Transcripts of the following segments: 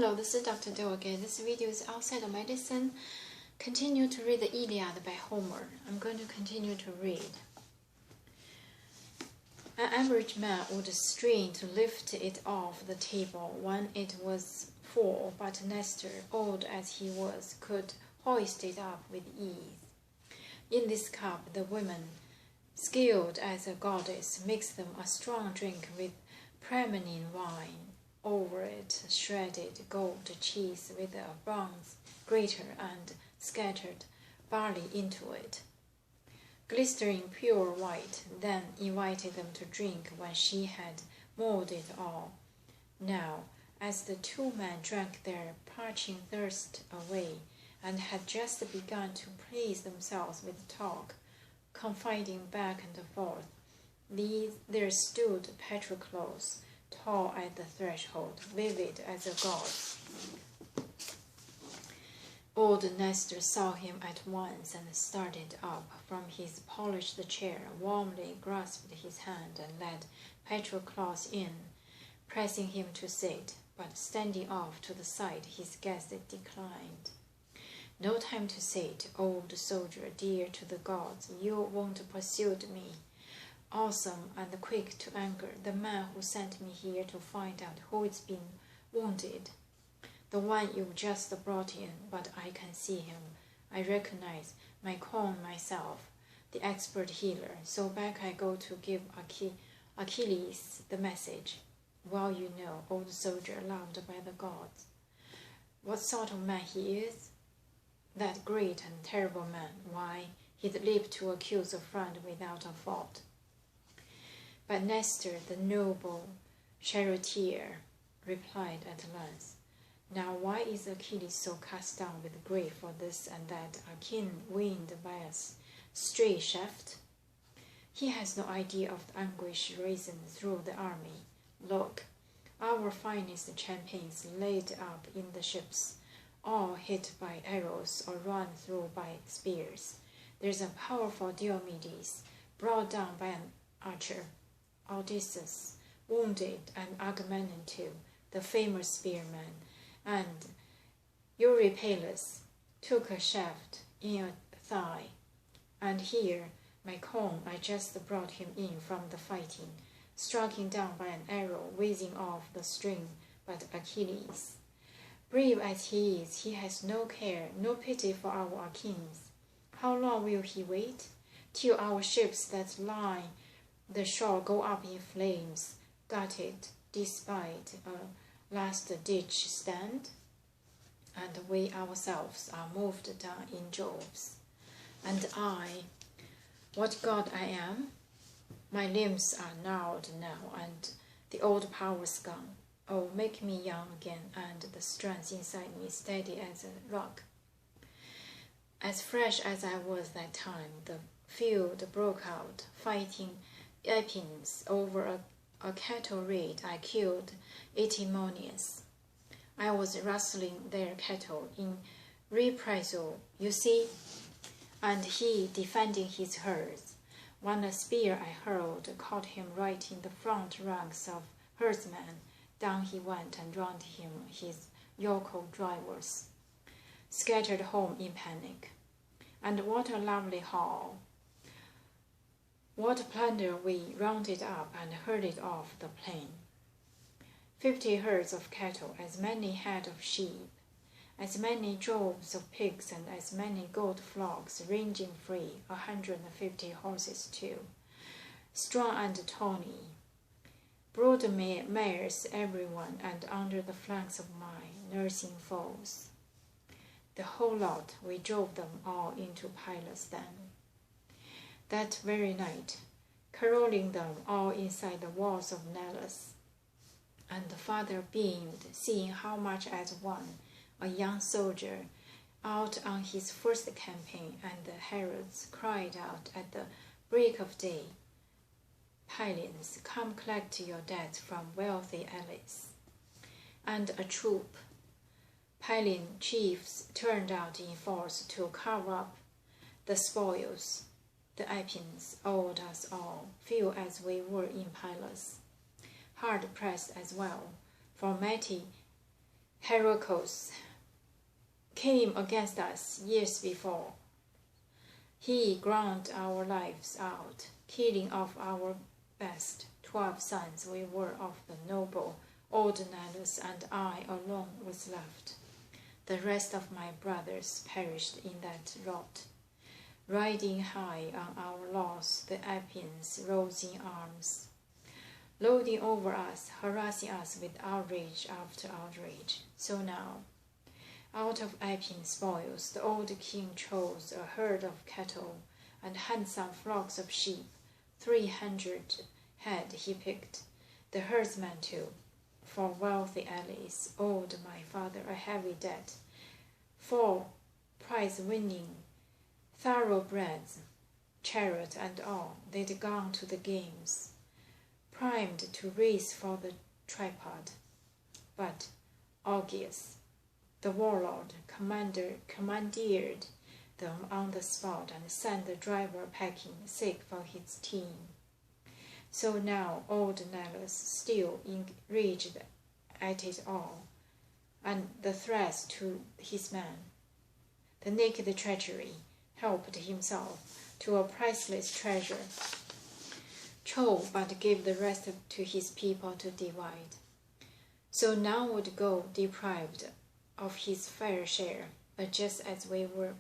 Hello, this is Dr. Do again. This video is outside of medicine. Continue to read the Iliad by Homer. I'm going to continue to read. An average man would strain to lift it off the table when it was full, but Nestor, old as he was, could hoist it up with ease. In this cup, the woman, skilled as a goddess, mixed them a strong drink with Praemunine wine. Over it, shredded gold cheese with a bronze grater and scattered barley into it, glistering pure white, then invited them to drink when she had mulled it all. Now, as the two men drank their parching thirst away, and had just begun to please themselves with talk, confiding back and forth, there stood Patroclus, tall at the threshold, vivid as a god. Old Nestor saw him at once and started up from his polished chair, warmly grasped his hand and led Patroclus in, pressing him to sit, but standing off to the side his guest declined. No time to sit, old soldier, dear to the gods, you won't pursue me. Awesome and quick to anger, the man who sent me here to find out who is being wounded. The one you've just brought in, but I can see him. I recognize my Con myself, the expert healer. So back I go to give Achilles the message. Well, you know, old soldier loved by the gods. What sort of man he is? That great and terrible man. Why, he'd leap to accuse a friend without a fault. But Nestor, the noble charioteer, replied at length, now why is Achilles so cast down with grief for this and that, a keen wind by a stray shaft? He has no idea of the anguish risen through the army. Look, our finest champions laid up in the ships, all hit by arrows or run through by spears. There's a powerful Diomedes, brought down by an archer, Odysseus, wounded, and Agamemnon too, the famous spearman, and Eurypylus took a shaft in a thigh. And here, my Con, I just brought him in from the fighting, striking down by an arrow whizzing off the string, but Achilles. Brave as he is, he has no care, no pity for our Achilles. How long will he wait? Till our ships that lie the shore go up in flames, gutted despite a last-ditch stand, and we ourselves are moved down in droves. And I, what god I am? My limbs are gnarled now, and the old power's gone. Oh, make me young again, and the strength inside me steady as a rock. As fresh as I was that time, the field broke out, fighting Epines over a cattle raid. I killed Etemonius. I was rustling their cattle in reprisal, you see, and he defending his herds, when a spear I hurled caught him right in the front ranks of herdsmen. Down he went, and round him his yokel drivers, scattered home in panic. And what a lovely haul! What plunder we rounded up and herded off the plain. 50 herds of cattle, as many head of sheep, as many droves of pigs, and as many goat flocks ranging free, 150 horses too, strong and tawny, broad mares everyone, and under the flanks of my nursing foals. The whole lot, we drove them all into Pylos then. That very night, caroling them all inside the walls of Nellus. And the father beamed, seeing how much at one, a young soldier, out on his first campaign, and the heralds cried out at the break of day, Pylians, come collect your debts from wealthy allies. And a troop, Pylian chiefs, turned out in force to carve up the spoils. The Epines owed us all, few as we were in Pylos, hard pressed as well, for mighty Heracles came against us years before. He ground our lives out, killing off our best 12 sons. We were of the noble old Nilus, and I alone was left. The rest of my brothers perished in that rot. Riding high on our loss, the Apians rose in arms, loading over us, harassing us with outrage after outrage. So now, out of Apian spoils, the old king chose a herd of cattle and handsome flocks of sheep. 300 head he picked, the herdsman too, for wealthy allies, owed my father a heavy debt. 4 prize-winning thoroughbreds, chariot and all, they'd gone to the games, primed to race for the tripod. But Augeas, the warlord, commandeered them on the spot and sent the driver packing, sick for his team. So now old Nilus, still enraged at it all, and the threats to his men, the naked treachery, helped himself to a priceless treasure, chose but gave the rest to his people to divide. So none would go deprived of his fair share. But just as we were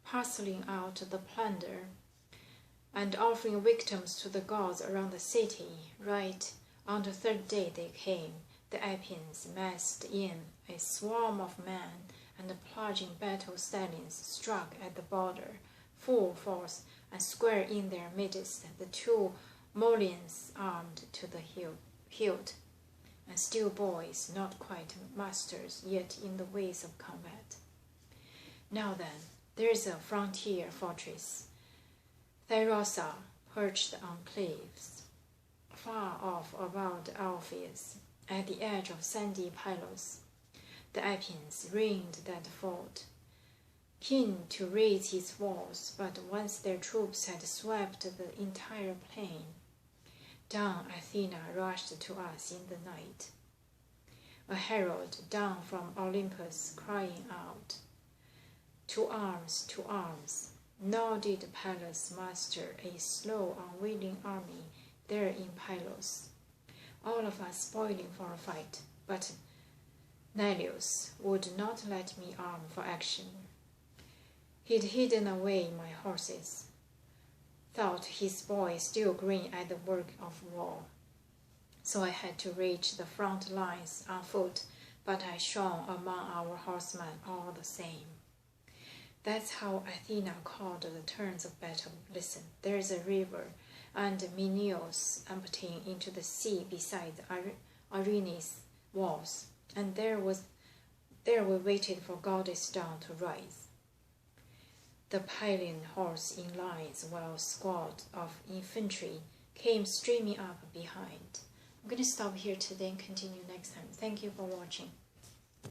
parceling out the plunder and offering victims to the gods around the city, right on the 3rd day they came, the Apians massed in a swarm of men, and the plunging battle stallions struck at the border, full force, and square in their midst the 2 Molians armed to the hilt, and still boys, not quite masters yet in the ways of combat. Now then, there is a frontier fortress, Thyrosa, perched on cliffs, far off about Alpheus, at the edge of sandy Pylos. The Apians ringed that fort, keen to raise his walls, but once their troops had swept the entire plain, down Athena rushed to us in the night, a herald down from Olympus crying out, "To arms, to arms!" Nor did Pallas muster a slow, unwilling army there in Pylos, all of us spoiling for a fight, but Neleus would not let me arm for action. He'd hidden away my horses, thought his boy still green at the work of war. So I had to reach the front lines on foot, but I shone among our horsemen all the same. That's how Athena called the turns of battle. Listen, there's a river, and Minos emptying into the sea beside Arene's walls, and there we waited for goddess dawn to rise. The Pylian horse in lines, while a squad of infantry came streaming up behind. I'm going to stop here today and continue next time. Thank you for watching.